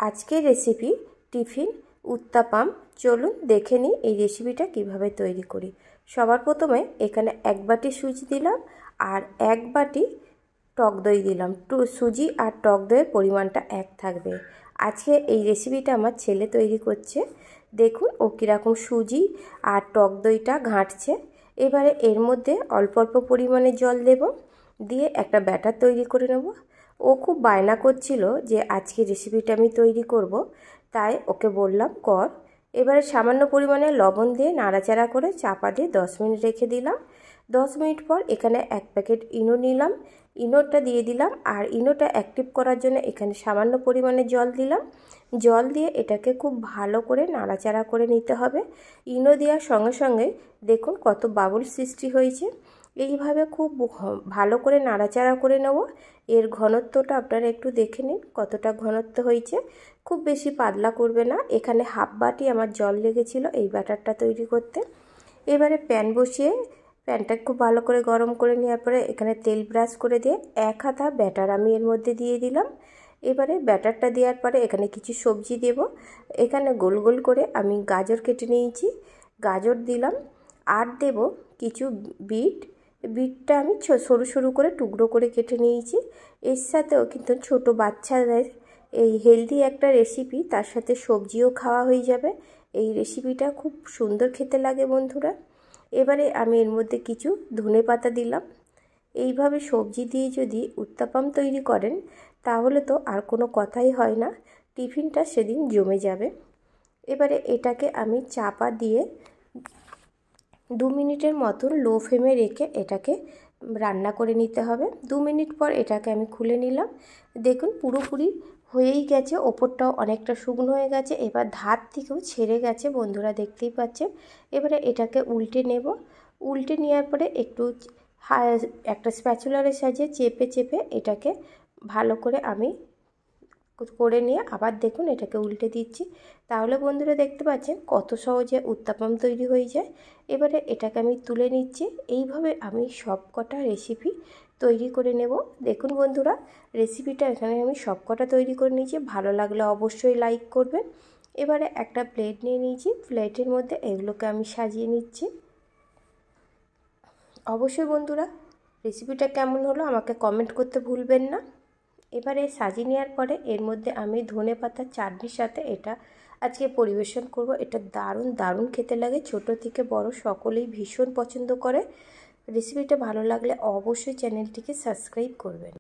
আজকের recipe tiffin uttapam. চলুন দেখে নিই এই রেসিপিটা কিভাবে তৈরি করি। সবার প্রথমে এখানে 1 বাটি সুজি দিলাম আর 1 বাটি টক দই দিলাম। সুজি আর টক দইয়ের পরিমাণটা এক থাকবে। আজকে এই রেসিপিটা আমার ছেলে তৈরি করছে। দেখুন ও কীরকম সুজি আর টক দইটা ঘাঁটছে। এবারে এর মধ্যে অল্প অল্প পরিমাণে জল দেব, দিয়ে একটা ব্যাটার তৈরি করে নেব। ও খুব বায়না করছিল যে আজকে রেসিপিটা আমি তৈরি করব, তাই ওকে বললাম কর। এবারে সামান্য পরিমাণে লবণ দিয়ে নাড়াচাড়া করে চাপা দিয়ে 10 মিনিট রেখে দিলাম। 10 মিনিট পর এখানে 1 প্যাকেট ইনো নিলাম, ইনোটা দিয়ে দিলাম। আর ইনোটা অ্যাক্টিভ করার জন্য এখানে সামান্য পরিমাণে জল দিলাম। জল দিয়ে এটাকে খুব ভালো করে নাড়াচাড়া করে নিতে হবে। ইনো দেওয়ার সঙ্গে সঙ্গে দেখুন কত বাবুল সৃষ্টি হয়েছে। এইভাবে খুব ভালো করে নাড়াচাড়া করে নেব। এর ঘনত্বটা আপনারা একটু দেখে নিন কতটা ঘনত্ব হয়েছে। খুব বেশি পাতলা করবে না। এখানে হাফ বাটি আমার জল লেগেছিল এই ব্যাটারটা তৈরি করতে। এবারে প্যান বসিয়ে প্যানটা খুব ভালো করে গরম করে নেওয়ার পরে এখানে তেল ব্রাশ করে দিয়ে 1 হাতা ব্যাটার আমি এর মধ্যে দিয়ে দিলাম। এবারে ব্যাটারটা দেওয়ার পরে এখানে কিছু সবজি দেব। এখানে গোল গোল করে আমি গাজর কেটে নিয়েছি, গাজর দিলাম। আর দেব কিছু বিটটা আমি সরু সরু করে টুকরো করে কেটে নিয়েছি। এর সাথেও কিন্তু ছোট বাচ্চাদের এই হেলদি একটা রেসিপি, তার সাথে সবজিও খাওয়া হয়ে যাবে। এই রেসিপিটা খুব সুন্দর খেতে লাগে বন্ধুরা। এবারে আমি এর মধ্যে কিছু ধনেপাতা দিলাম। এইভাবে সবজি দিয়ে যদি উত্তাপাম তৈরি করেন তাহলে তো আর কোনো কথাই হয় না, টিফিনটা সেদিন জমে যাবে। এবারে এটাকে আমি চাপা দিয়ে 2 মিনিটের মতন লো ফ্লেমে রেখে এটাকে রান্না করে নিতে হবে। 2 মিনিট পর এটাকে আমি খুলে নিলাম। দেখুন পুরোপুরি হয়েই গেছে, ওপরটাও অনেকটা শুকনো হয়ে গেছে। এবার ধার থেকেও ছেড়ে গেছে বন্ধুরা, দেখতেই পাচ্ছেন। এবারে এটাকে উল্টে নেব। উল্টে নেওয়ার পরে একটু একটা স্প্যাচুলারের সাহায্যে চেপে চেপে এটাকে ভালো করে আমি করে নিয়ে আবার দেখুন এটাকে উল্টে দিচ্ছি। তাহলে বন্ধুরা দেখতে পাচ্ছেন কত সহজে উত্তাপাম তৈরি হয়ে যায়। এবারে এটাকে আমি তুলে নিচ্ছি। এইভাবে আমি সব কটা রেসিপি তৈরি করে নেব। দেখুন বন্ধুরা রেসিপিটা এখানে আমি সব কটা তৈরি করে নিয়েছি। ভালো লাগলে অবশ্যই লাইক করবেন। এবারে একটা প্লেট নিয়ে নিয়েছি, প্লেটের মধ্যে এগুলোকে আমি সাজিয়ে নিচ্ছি। অবশ্যই বন্ধুরা রেসিপিটা কেমন হলো আমাকে কমেন্ট করতে ভুলবেন না। এবারে সাজিয়ে নেওয়ার পরে এর মধ্যে আমি ধনেপাতার চাটনির সাথে এটা আজকে পরিবেশন করব। এটা দারুণ দারুণ খেতে লাগে, ছোট থেকে বড় সকলেই ভীষণ পছন্দ করে। রেসিপিটা ভালো লাগলে অবশ্যই চ্যানেলটিকে সাবস্ক্রাইব করবেন।